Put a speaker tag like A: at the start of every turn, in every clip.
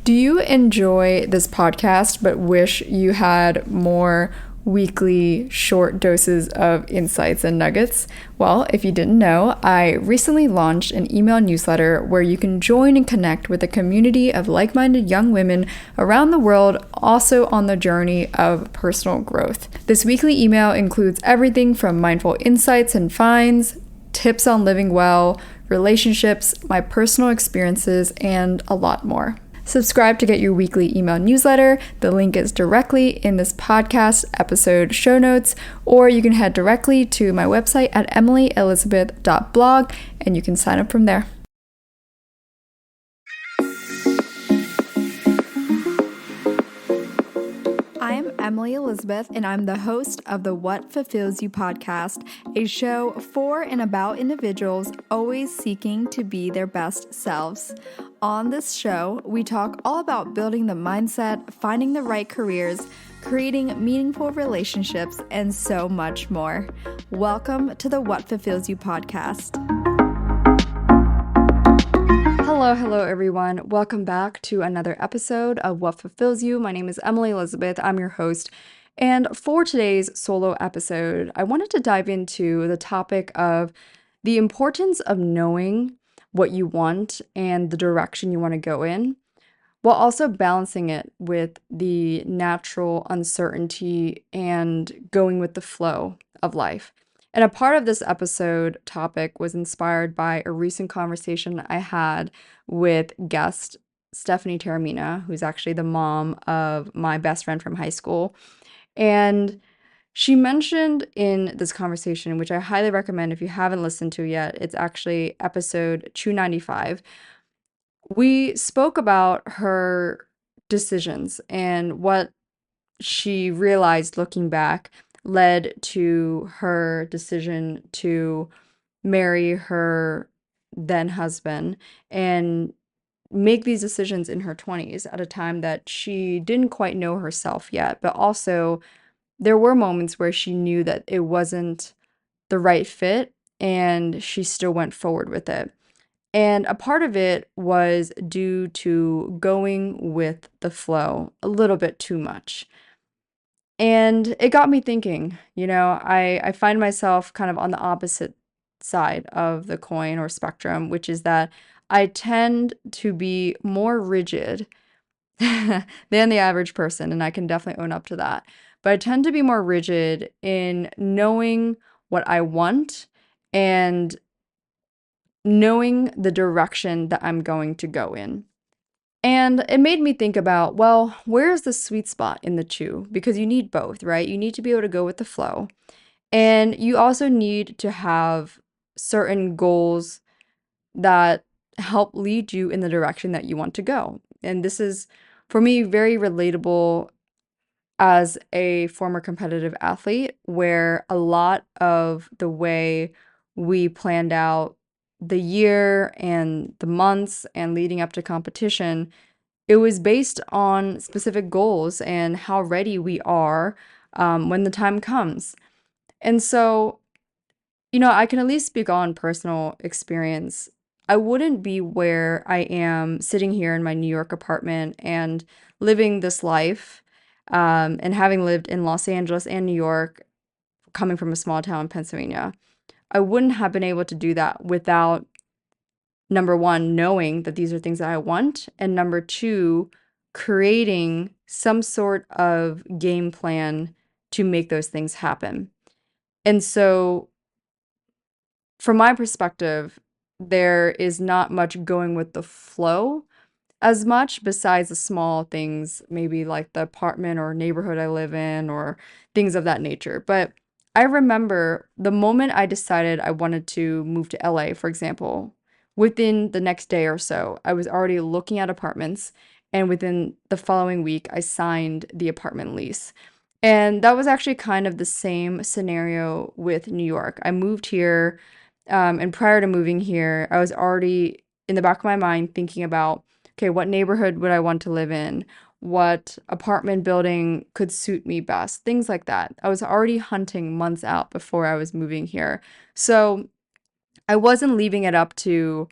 A: Do you enjoy this podcast but wish you had more weekly short doses of insights and nuggets? Well, if you didn't know, I recently launched an email newsletter where you can join and connect with a community of like-minded young women around the world, also on the journey of personal growth. This weekly email includes everything from mindful insights and finds, tips on living well, relationships, my personal experiences, and a lot more. Subscribe to get your weekly email newsletter. The link is directly in this podcast episode show notes, or you can head directly to my website at emilyelizabeth.blog and you can sign up from there. I'm Emily Elizabeth, and I'm the host of the What Fulfills You podcast, a show for and about individuals always seeking to be their best selves. On this show, we talk all about building the mindset, finding the right careers, creating meaningful relationships, and so much more. Welcome to the What Fulfills You podcast. Hello everyone. Welcome back to another episode of What Fulfills You. My name is Emily Elizabeth. I'm your host. And for today's solo episode, I wanted to dive into the topic of the importance of knowing what you want and the direction you want to go in, while also balancing it with the natural uncertainty and going with the flow of life. And a part of this episode topic was inspired by a recent conversation I had with guest Stephanie Taramina, who's actually the mom of my best friend from high school. And she mentioned in this conversation, which I highly recommend if you haven't listened to yet, it's actually episode 295. We spoke about her decisions and what she realized looking back led to her decision to marry her then husband and make these decisions in her 20s at a time that she didn't quite know herself yet, but also there were moments where she knew that it wasn't the right fit and she still went forward with it. And a part of it was due to going with the flow a little bit too much. And it got me thinking, I find myself kind of on the opposite side of the coin or spectrum, which is that I tend to be more rigid than the average person, and I can definitely own up to that. But I tend to be more rigid in knowing what I want and knowing the direction that I'm going to go in. And it made me think about, well, where's the sweet spot in the two? Because you need both, right? You need to be able to go with the flow. And you also need to have certain goals that help lead you in the direction that you want to go. And this is, for me, very relatable as a former competitive athlete, where a lot of the way we planned out the year and the months and leading up to competition, it was based on specific goals and how ready we are when the time comes. And so, I can at least speak on personal experience. I wouldn't be where I am sitting here in my New York apartment and living this life, and having lived in Los Angeles and New York, coming from a small town in Pennsylvania. I wouldn't have been able to do that without, number one, knowing that these are things that I want, and number two, creating some sort of game plan to make those things happen. And so, from my perspective, there is not much going with the flow as much, besides the small things, maybe like the apartment or neighborhood I live in or things of that nature. But I remember the moment I decided I wanted to move to LA, for example, within the next day or so, I was already looking at apartments, and within the following week, I signed the apartment lease. And that was actually kind of the same scenario with New York. I moved here, and prior to moving here, I was already in the back of my mind thinking about, okay, what neighborhood would I want to live in? What apartment building could suit me best? Things like that. I was already hunting months out before I was moving here. So I wasn't leaving it up to,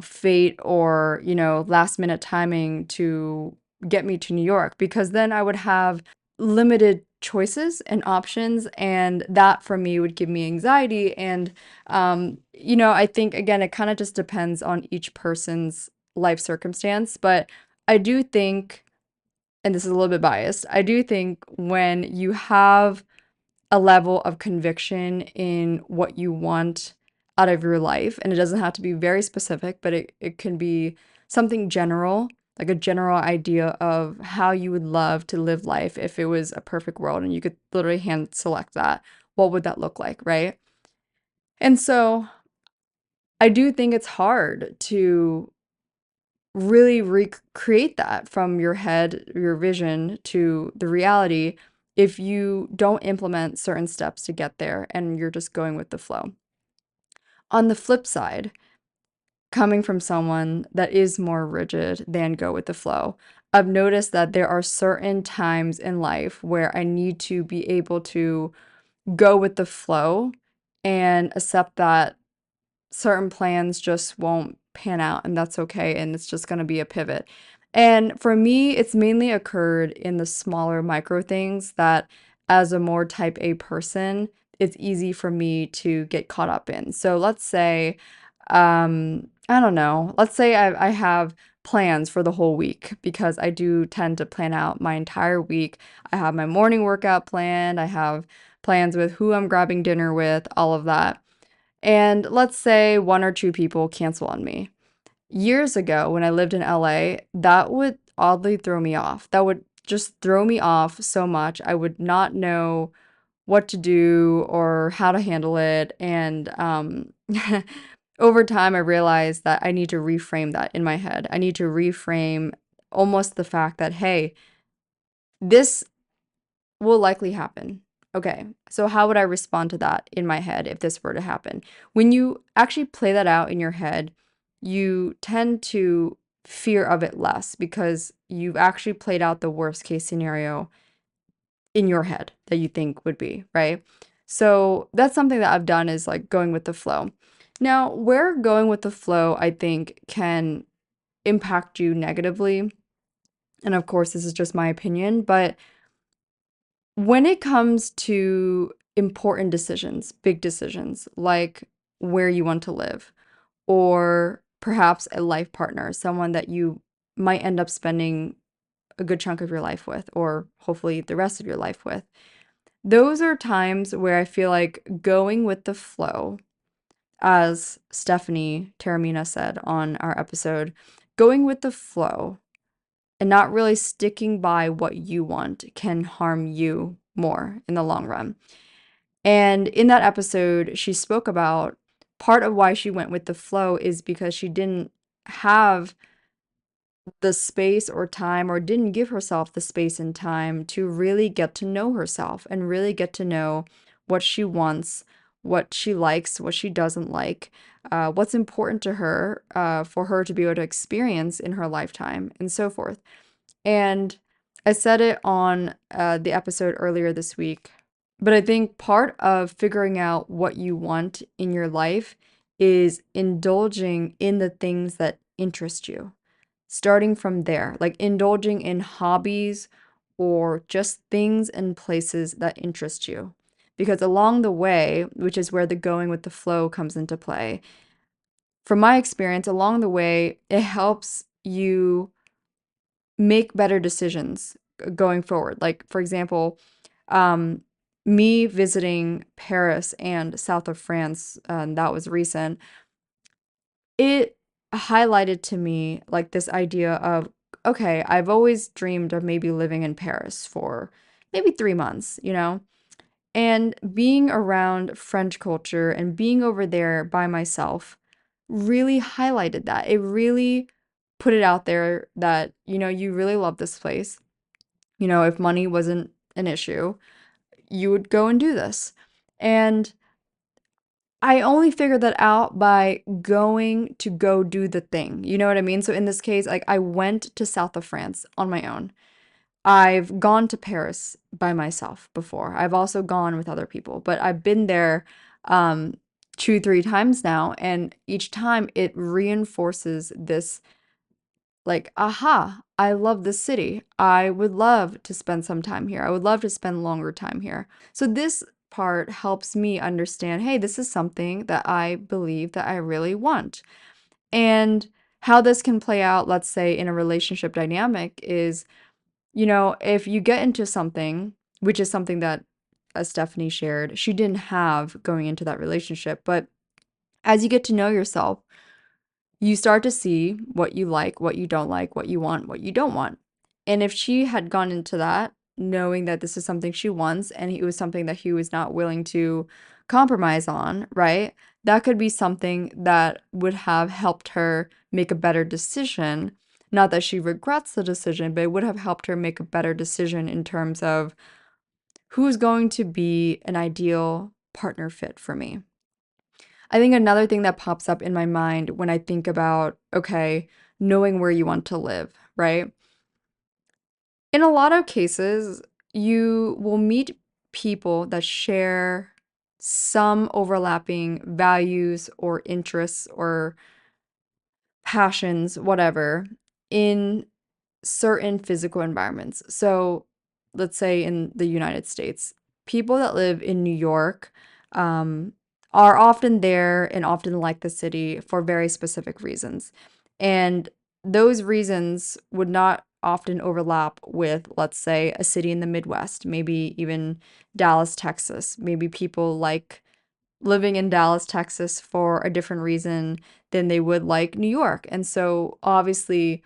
A: fate or, last minute timing to get me to New York, because then I would have limited choices and options, and that for me would give me anxiety. And, I think again, it kind of just depends on each person's life circumstance. But I do think, and this is a little bit biased, I do think when you have a level of conviction in what you want out of your life. And it doesn't have to be very specific, but it can be something general, like a general idea of how you would love to live life if it was a perfect world and you could literally hand select that. What would that look like, right? And so I do think it's hard to really recreate that from your head, your vision to the reality if you don't implement certain steps to get there and you're just going with the flow. On the flip side, coming from someone that is more rigid than go with the flow, I've noticed that there are certain times in life where I need to be able to go with the flow and accept that certain plans just won't pan out, and that's okay, and it's just going to be a pivot. And for me, it's mainly occurred in the smaller micro things that, as a more type A person, it's easy for me to get caught up in. So let's say, I don't know, let's say I have plans for the whole week, because I do tend to plan out my entire week. I have my morning workout planned, I have plans with who I'm grabbing dinner with, all of that. And let's say one or two people cancel on me. Years ago, when I lived in LA, that would oddly throw me off. That would just throw me off so much. I would not know what to do or how to handle it. And over time, I realized that I need to reframe that in my head. I need to reframe almost the fact that, hey, this will likely happen. Okay, so how would I respond to that in my head if this were to happen? When you actually play that out in your head, you tend to fear of it less because you've actually played out the worst case scenario in your head that you think would be, right? So that's something that I've done, is like going with the flow. Now, where going with the flow, I think, can impact you negatively, and of course, this is just my opinion, but when it comes to important decisions, big decisions, like where you want to live, or perhaps a life partner, someone that you might end up spending a good chunk of your life with, or hopefully the rest of your life with, those are times where I feel like going with the flow, as Stephanie Taramina said on our episode, going with the flow and not really sticking by what you want can harm you more in the long run. And in that episode, she spoke about part of why she went with the flow is because she didn't have the space or time, or didn't give herself the space and time to really get to know herself and really get to know what she wants, what she likes, what she doesn't like, what's important to her, for her to be able to experience in her lifetime, and so forth. And I said it on the episode earlier this week, but I think part of figuring out what you want in your life is indulging in the things that interest you. Starting from there, like indulging in hobbies or just things and places that interest you. Because along the way, which is where the going with the flow comes into play, from my experience, along the way, it helps you make better decisions going forward. Like, for example, um, me visiting Paris and south of France, that was recent, it highlighted to me like this idea of, okay, I've always dreamed of maybe living in Paris for maybe 3 months, and being around French culture and being over there by myself really highlighted that. It really put it out there that, you really love this place. If money wasn't an issue, you would go and do this. And I only figured that out by going to go do the thing. You know what I mean? So in this case, like I went to south of France on my own. I've gone to Paris by myself before. I've also gone with other people, but I've been there um 2, 3 times now, and each time it reinforces this like, aha, I love this city. I would love to spend some time here. I would love to spend longer time here. So this part helps me understand, hey, this is something that I believe that I really want. And how this can play out, let's say in a relationship dynamic is, if you get into something, which is something that Stephanie shared, she didn't have going into that relationship, but as you get to know yourself, you start to see what you like, what you want, what you don't want. And if she had gone into that knowing that this is something she wants and it was something that he was not willing to compromise on, right? That could be something that would have helped her make a better decision. Not that she regrets the decision, but it would have helped her make a better decision in terms of who's going to be an ideal partner fit for me. I think another thing that pops up in my mind when I think about, okay, knowing where you want to live, right? In a lot of cases, you will meet people that share some overlapping values or interests or passions, whatever, in certain physical environments. So, let's say in the United States, people that live in New York um, are often there and often like the city for very specific reasons. And those reasons would not often overlap with, let's say, a city in the Midwest, maybe even Dallas, Texas. Maybe people like living in Dallas, Texas for a different reason than they would like New York. And so, obviously,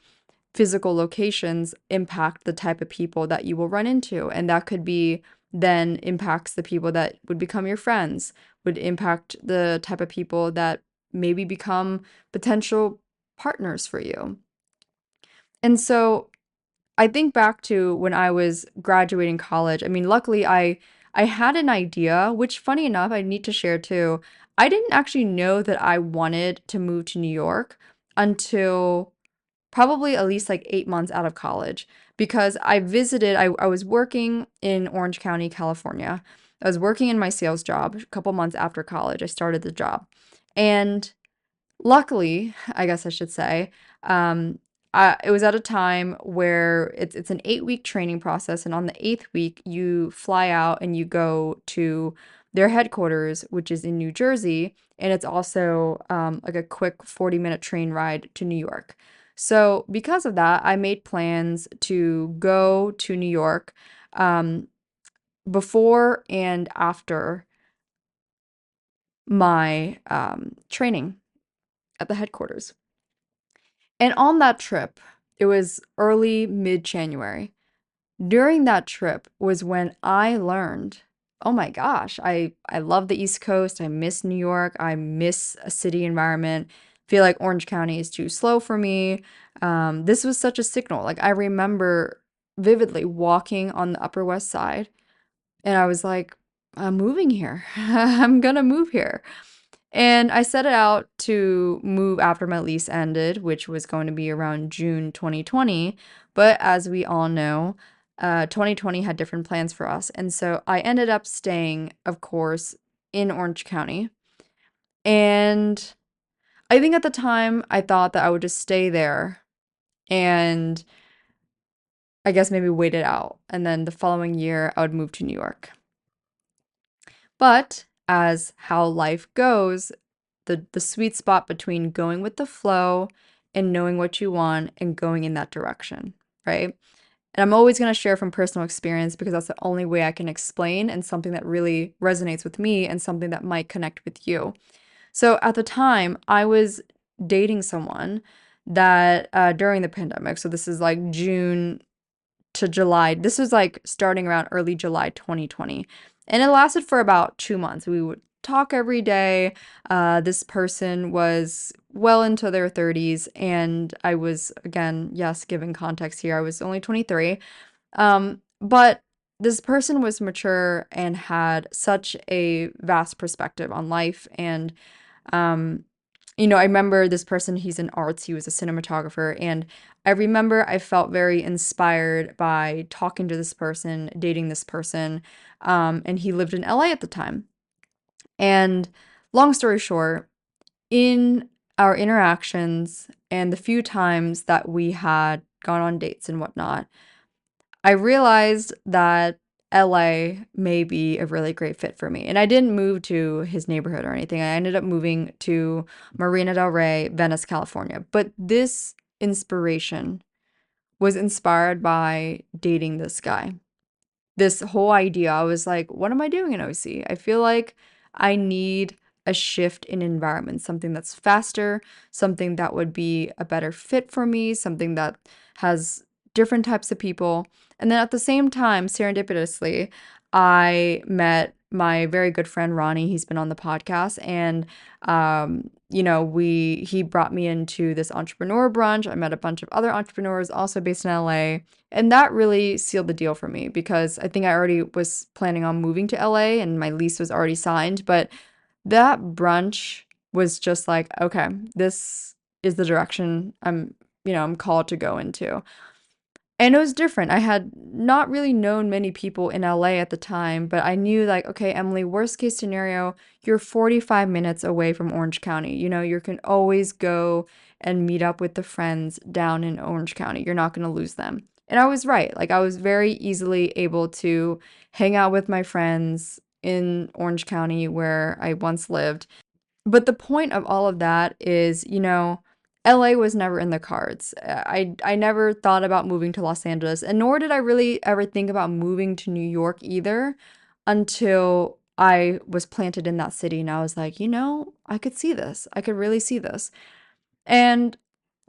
A: physical locations impact the type of people that you will run into. And that could be then impacts the people that would become your friends, would impact the type of people that maybe become potential partners for you. And so I think back to when I was graduating college. I mean, luckily I had an idea, which funny enough, I need to share too. I didn't actually know that I wanted to move to New York until probably at least like 8 months out of college because I was working in Orange County, California. I was working in my sales job a couple months after college. I started the job. And luckily, I guess I should say, um, it was at a time where it's an 8 week training process, and on the eighth week, you fly out and you go to their headquarters, which is in New Jersey, and it's also like a quick 40-minute train ride to New York. So because of that, I made plans to go to New York um, before and after my training at the headquarters. And on that trip, it was early mid-January. During that trip was when I learned, oh my gosh, I love the East Coast. I miss New York. I miss a city environment. Feel like Orange County is too slow for me. This was such a signal. Like I remember vividly walking on the Upper West Side, and I was like, I'm moving here. I'm gonna move here. And I set it out to move after my lease ended, which was going to be around June 2020. But as we all know, 2020 had different plans for us. And so I ended up staying, of course, in Orange County. And I think at the time I thought that I would just stay there and I guess maybe wait it out. And then the following year I would move to New York. But as how life goes, the sweet spot between going with the flow and knowing what you want and going in that direction, right? And I'm always going to share from personal experience because that's the only way I can explain and something that really resonates with me and something that might connect with you. So at the time, I was dating someone that during the pandemic, so this is like June to July. This was like starting around early July 2020. And it lasted for about 2 months. We would talk every day. This person was well into their 30s. And I was, again, yes, given context here, I was only 23. But this person was mature and had such a vast perspective on life. And um, I remember this person, he's in arts, he was a cinematographer, and I remember I felt very inspired by talking to this person, dating this person, and he lived in LA at the time. And Long story short, in our interactions and the few times that we had gone on dates and whatnot, I realized that LA may be a really great fit for me. And I didn't move to his neighborhood or anything. I ended up moving to Marina del Rey, Venice, California. But this inspiration was inspired by dating this guy. This whole idea, I was like, what am I doing in OC? I feel like I need a shift in environment, something that's faster, something that would be a better fit for me, something that has different types of people. And then at the same time, serendipitously, I met my very good friend Ronnie. He's been on the podcast, and he brought me into this entrepreneur brunch. I met a bunch of other entrepreneurs also based in LA. And that really sealed the deal for me because I think I already was planning on moving to LA and my lease was already signed. But that brunch was just like, okay, this is the direction I'm called to go into. And it was different. I had not really known many people in LA at the time, but I knew like, okay, Emily, worst case scenario, you're 45 minutes away from Orange County. You can always go and meet up with the friends down in Orange County. You're not going to lose them. And I was right. Like I was very easily able to hang out with my friends in Orange County where I once lived. But the point of all of that is, LA was never in the cards. I never thought about moving to Los Angeles, and nor did I really ever think about moving to New York either until I was planted in that city and I was like, I could see this. I could really see this. And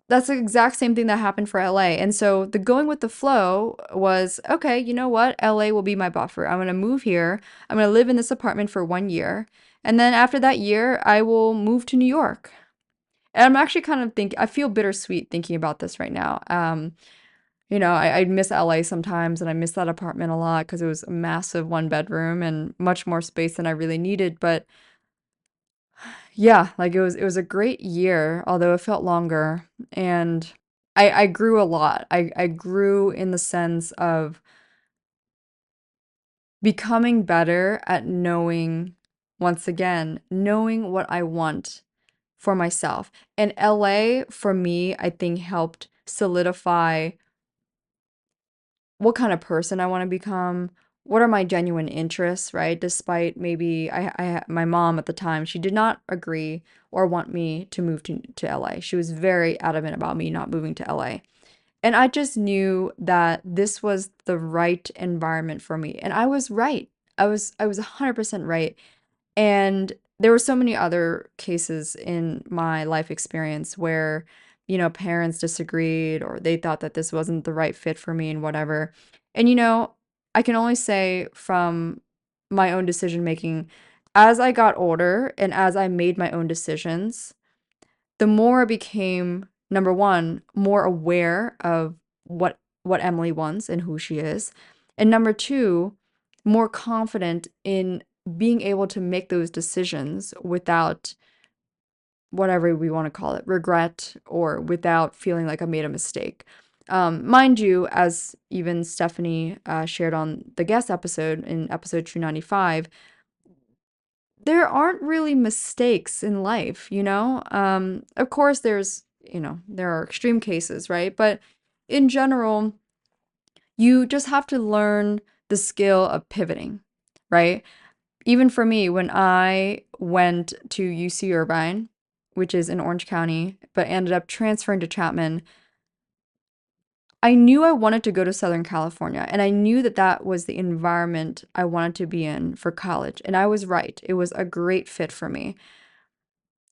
A: that's the exact same thing that happened for LA. And so the going with the flow was, okay, you know what? LA will be my buffer. I'm going to move here. I'm going to live in this apartment for 1 year. And then after that year, I will move to New York. And I'm actually kind of I feel bittersweet thinking about this right now. I miss LA sometimes and I miss that apartment a lot because it was a massive 1 bedroom and much more space than I really needed. But yeah, like it was a great year, although it felt longer. And I grew a lot. I grew in the sense of becoming better at knowing, once again, knowing what I want for myself. And LA for me, I think helped solidify what kind of person I want to become. What are my genuine interests, right? Despite maybe my mom at the time, she did not agree or want me to move to LA. She was very adamant about me not moving to LA. And I just knew that this was the right environment for me. And I was right. I was 100% right. And there were so many other cases in my life experience where, parents disagreed or they thought that this wasn't the right fit for me and whatever. And, I can only say from my own decision making, as I got older and as I made my own decisions, the more I became, number one, more aware of what Emily wants and who she is. And number two, more confident in being able to make those decisions without whatever we want to call it, regret, or without feeling like I made a mistake. Mind you, as even Stephanie shared on the guest episode in episode 295, there aren't really mistakes in life, you know? Of course, there are extreme cases, right? But in general, you just have to learn the skill of pivoting, right? Even for me, when I went to UC Irvine, which is in Orange County, but ended up transferring to Chapman, I knew I wanted to go to Southern California, and I knew that that was the environment I wanted to be in for college. And I was right. It was a great fit for me.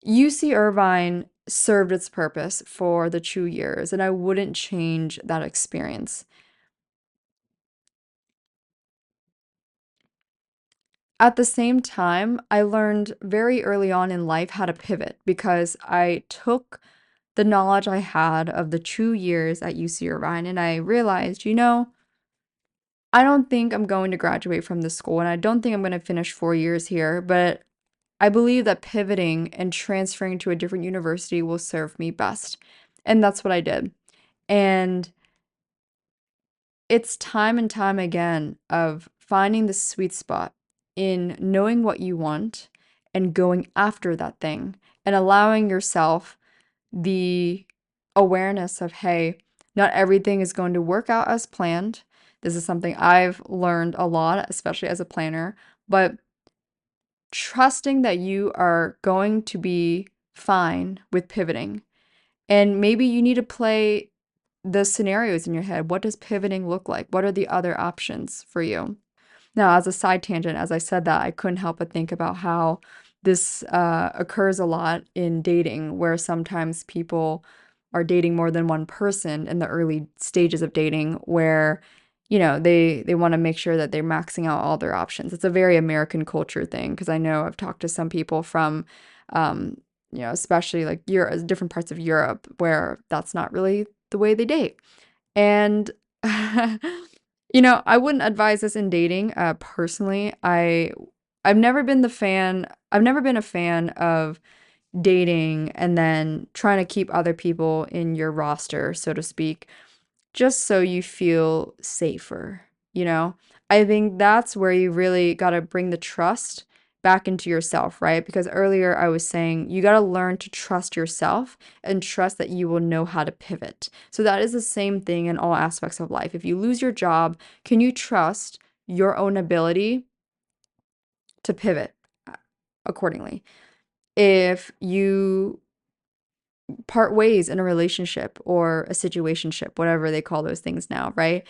A: UC Irvine served its purpose for the 2 years, and I wouldn't change that experience. At the same time, I learned very early on in life how to pivot because I took the knowledge I had of the 2 years at UC Irvine and I realized, I don't think I'm going to graduate from this school and I don't think I'm going to finish 4 years here, but I believe that pivoting and transferring to a different university will serve me best. And that's what I did. And it's time and time again of finding the sweet spot in knowing what you want and going after that thing and allowing yourself the awareness of, hey, not everything is going to work out as planned. This is something I've learned a lot, especially as a planner, but trusting that you are going to be fine with pivoting. And maybe you need to play the scenarios in your head. What does pivoting look like? What are the other options for you? Now, as a side tangent, as I said that, I couldn't help but think about how this occurs a lot in dating, where sometimes people are dating more than one person in the early stages of dating, where, they want to make sure that they're maxing out all their options. It's a very American culture thing, because I know I've talked to some people from, um, especially like Europe, different parts of Europe, where that's not really the way they date. And I wouldn't advise this in dating. Personally, I've never been I've never been a fan of dating and then trying to keep other people in your roster, so to speak, just so you feel safer, you know? I think that's where you really got to bring the trust back into yourself, right? Because earlier I was saying you got to learn to trust yourself and trust that you will know how to pivot. So that is the same thing in all aspects of life. If you lose your job, can you trust your own ability to pivot accordingly? If you part ways in a relationship or a situationship, whatever they call those things now, right?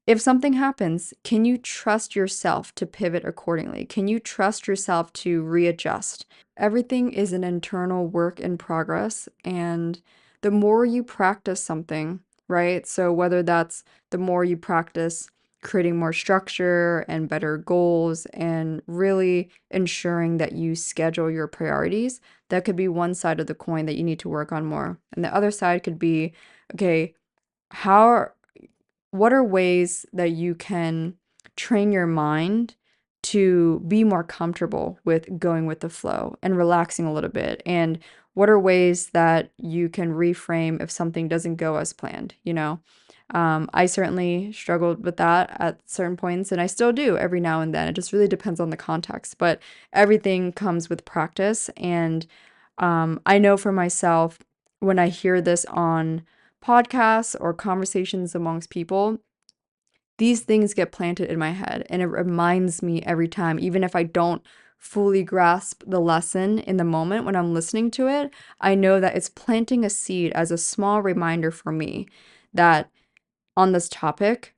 A: If something happens, can you trust yourself to pivot accordingly? Can you trust yourself to readjust? Everything is an internal work in progress, and the more you practice something, right? So whether that's the more you practice creating more structure and better goals and really ensuring that you schedule your priorities, that could be one side of the coin that you need to work on more. And the other side could be, okay, how what are ways that you can train your mind to be more comfortable with going with the flow and relaxing a little bit? And what are ways that you can reframe if something doesn't go as planned, I certainly struggled with that at certain points, and I still do every now and then. It just really depends on the context, but everything comes with practice. And I know for myself, when I hear this on podcasts or conversations amongst people, these things get planted in my head, and it reminds me every time, even if I don't fully grasp the lesson in the moment when I'm listening to it, I know that it's planting a seed as a small reminder for me that on this topic,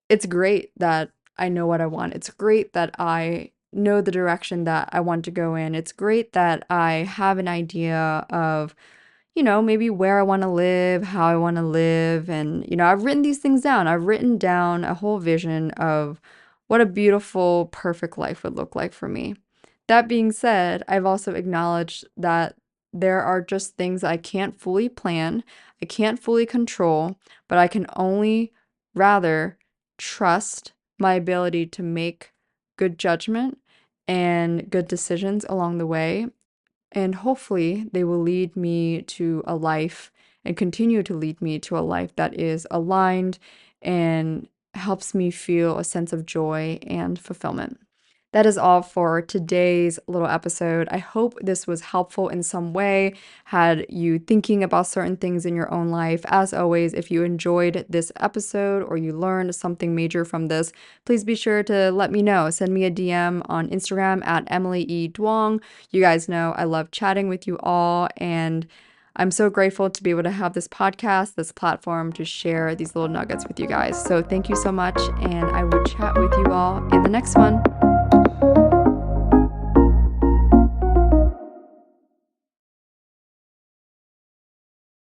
A: it's great that I know what I want. It's great that I know the direction that I want to go in. It's great that I have an idea of, maybe where I want to live, how I want to live. And, I've written these things down. I've written down a whole vision of what a beautiful, perfect life would look like for me. That being said, I've also acknowledged that there are just things I can't fully plan, I can't fully control, but I can only rather trust my ability to make good judgment and good decisions along the way. And hopefully, they will lead me to a life and continue to lead me to a life that is aligned and helps me feel a sense of joy and fulfillment. That is all for today's little episode. I hope this was helpful in some way, had you thinking about certain things in your own life. As always, if you enjoyed this episode or you learned something major from this, please be sure to let me know. Send me a DM on Instagram at Emily E. Duong. You guys know I love chatting with you all, and I'm so grateful to be able to have this podcast, this platform to share these little nuggets with you guys. So thank you so much, and I will chat with you all in the next one.